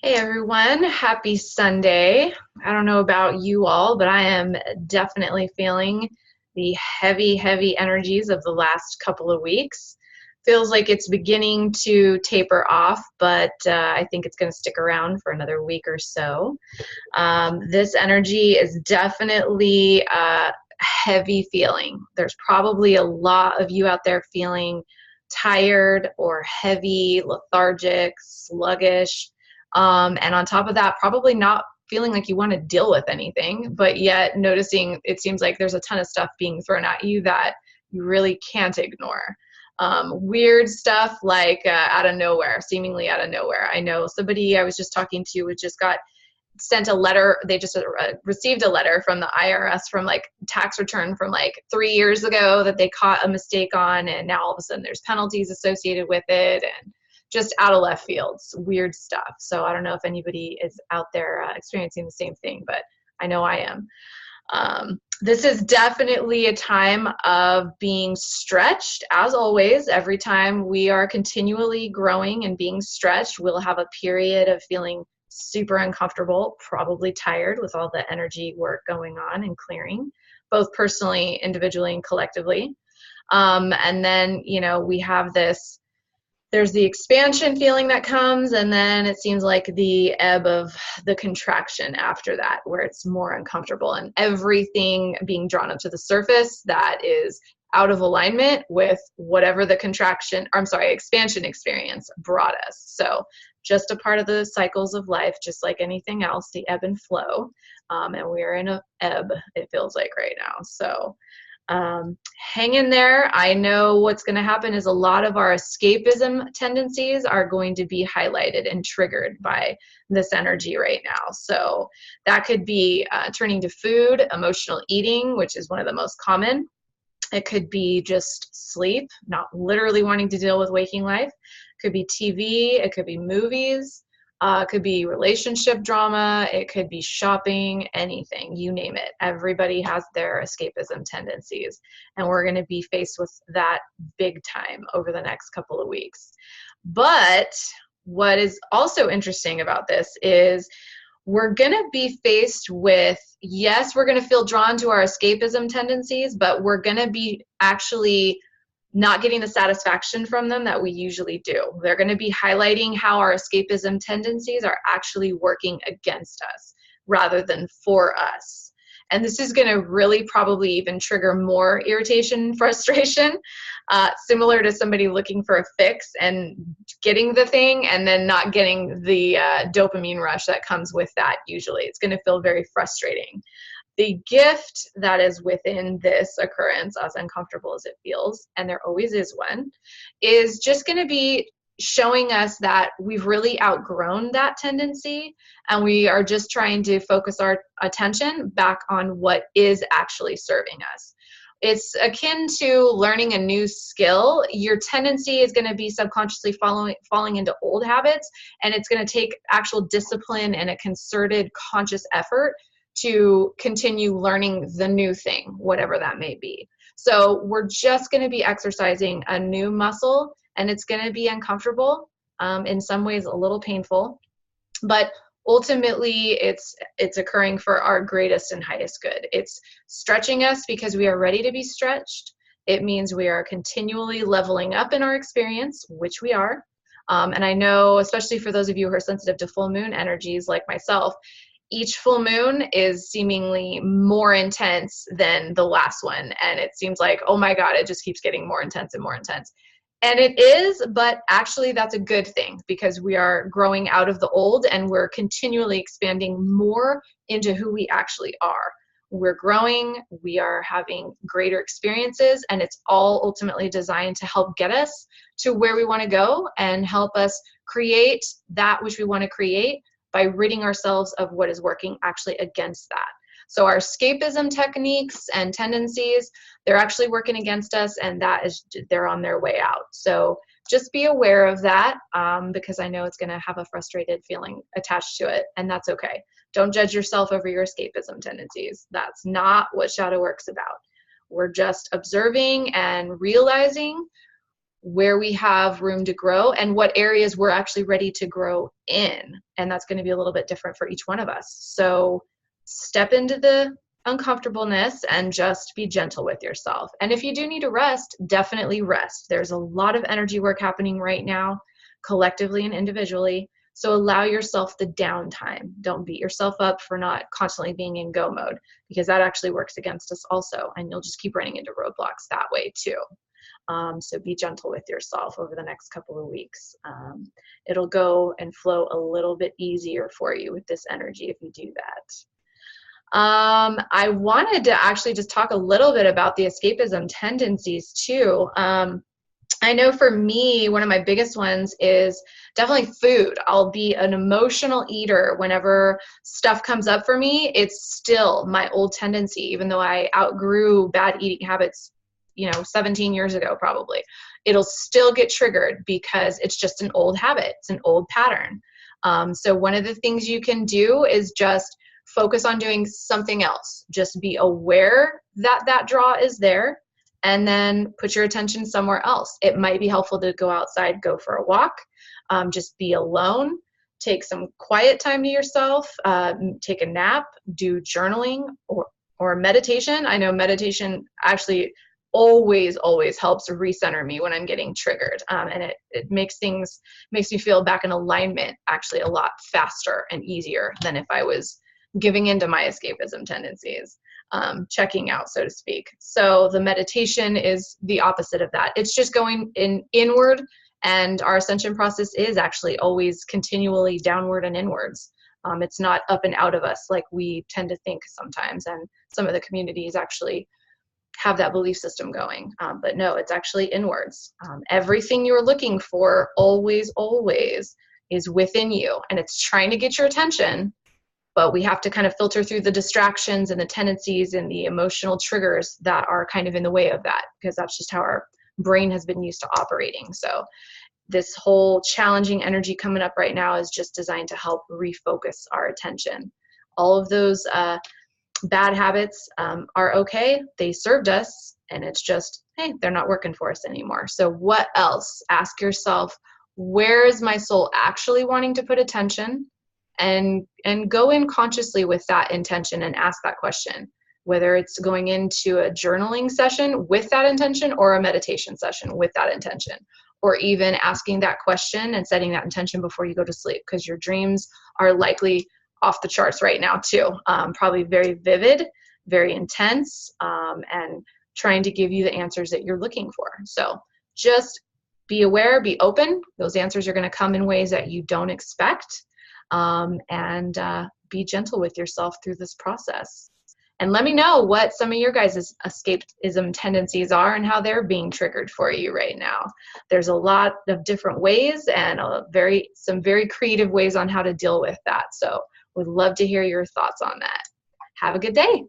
Hey everyone, happy Sunday. I don't know about you all, but I am definitely feeling the heavy energies of the last couple of weeks. Feels like it's beginning to taper off, but I think it's going to stick around for another week or so. This energy is definitely a heavy feeling. There's probably a lot of you out there feeling tired or heavy, lethargic, sluggish. And on top of that, probably not feeling like you want to deal with anything, but yet noticing it seems like there's a ton of stuff being thrown at you that you really can't ignore. Weird stuff like out of nowhere, seemingly out of nowhere. I know somebody I was just talking to who just got sent a letter. They just received a letter from the IRS from like tax return from like 3 years ago that they caught a mistake on, and now all of a sudden there's penalties associated with it, and just out of left fields, weird stuff. So I don't know if anybody is out there experiencing the same thing, but I know I am. This is definitely a time of being stretched. As always, every time we are continually growing and being stretched, we'll have a period of feeling super uncomfortable, probably tired with all the energy work going on and clearing, both personally, individually, and collectively. And then, we have there's the expansion feeling that comes, and then it seems like the ebb of the contraction after that, where it's more uncomfortable and everything being drawn up to the surface that is out of alignment with whatever the expansion experience brought us. So just a part of the cycles of life, just like anything else, the ebb and flow. And we're in an ebb, it feels like right now. So hang in there. I know what's going to happen is a lot of our escapism tendencies are going to be highlighted and triggered by this energy right now. So that could be turning to food, emotional eating, which is one of the most common. It could be just sleep, not literally wanting to deal with waking life. It could be TV. It could be movies. It could be relationship drama, it could be shopping, anything, you name it. Everybody has their escapism tendencies, and we're going to be faced with that big time over the next couple of weeks. But what is also interesting about this is we're going to be faced with, yes, we're going to feel drawn to our escapism tendencies, but we're going to be actually not getting the satisfaction from them that we usually do. They're going to be highlighting how our escapism tendencies are actually working against us rather than for us. And this is going to really probably even trigger more irritation, frustration, similar to somebody looking for a fix and getting the thing and then not getting the dopamine rush that comes with that usually. It's going to feel very frustrating. The gift that is within this occurrence, as uncomfortable as it feels, and there always is one, is just going to be showing us that we've really outgrown that tendency, and we are just trying to focus our attention back on what is actually serving us. It's akin to learning a new skill. Your tendency is going to be subconsciously falling into old habits, and it's going to take actual discipline and a concerted, conscious effort to continue learning the new thing, whatever that may be. So we're just going to be exercising a new muscle, and it's going to be uncomfortable, in some ways a little painful, but ultimately it's occurring for our greatest and highest good. It's stretching us because we are ready to be stretched. It means we are continually leveling up in our experience, which we are. And I know, especially for those of you who are sensitive to full moon energies like myself, each full moon is seemingly more intense than the last one. And it seems like, oh my God, it just keeps getting more intense and more intense. And it is, but actually that's a good thing because we are growing out of the old and we're continually expanding more into who we actually are. We're growing, we are having greater experiences, and it's all ultimately designed to help get us to where we want to go and help us create that which we want to create by ridding ourselves of what is working actually against that. So our escapism techniques and tendencies, they're actually working against us, and they're on their way out. So just be aware of that, because I know it's going to have a frustrated feeling attached to it, and that's okay. Don't judge yourself over your escapism tendencies. That's not what shadow work's about. We're just observing and realizing where we have room to grow and what areas we're actually ready to grow in. And that's going to be a little bit different for each one of us. So step into the uncomfortableness and just be gentle with yourself. And if you do need to rest, definitely rest. There's a lot of energy work happening right now, collectively and individually. So allow yourself the downtime. Don't beat yourself up for not constantly being in go mode, because that actually works against us also. And you'll just keep running into roadblocks that way too. So be gentle with yourself over the next couple of weeks. It'll go and flow a little bit easier for you with this energy if you do that. I wanted to actually just talk a little bit about the escapism tendencies too. I know for me, one of my biggest ones is definitely food. I'll be an emotional eater whenever stuff comes up for me. It's still my old tendency, even though I outgrew bad eating habits, 17 years ago probably. It'll still get triggered because it's just an old habit. It's an old pattern. So one of the things you can do is just focus on doing something else. Just be aware that that draw is there, and then put your attention somewhere else. It might be helpful to go outside, go for a walk, just be alone, take some quiet time to yourself, take a nap, do journaling or meditation. I know meditation actually always helps recenter me when I'm getting triggered. And it makes me feel back in alignment actually a lot faster and easier than if I was giving into my escapism tendencies, checking out, so to speak. So the meditation is the opposite of that. It's just going inward, and our ascension process is actually always continually downward and inwards. It's not up and out of us like we tend to think sometimes, and some of the communities actually have that belief system going. But no, it's actually inwards. Everything you're looking for always is within you, and it's trying to get your attention. But we have to kind of filter through the distractions and the tendencies and the emotional triggers that are kind of in the way of that, because that's just how our brain has been used to operating. So this whole challenging energy coming up right now is just designed to help refocus our attention. All of those bad habits are okay. They served us, and it's just, hey, they're not working for us anymore. So what else? Ask yourself, where is my soul actually wanting to put attention? And go in consciously with that intention and ask that question, whether it's going into a journaling session with that intention or a meditation session with that intention, or even asking that question and setting that intention before you go to sleep, because your dreams are likely off the charts right now too. Probably very vivid, very intense, and trying to give you the answers that you're looking for. So just be aware, be open. Those answers are going to come in ways that you don't expect. And be gentle with yourself through this process. And let me know what some of your guys' escapism tendencies are and how they're being triggered for you right now. There's a lot of different ways and some very creative ways on how to deal with that. So would love to hear your thoughts on that. Have a good day.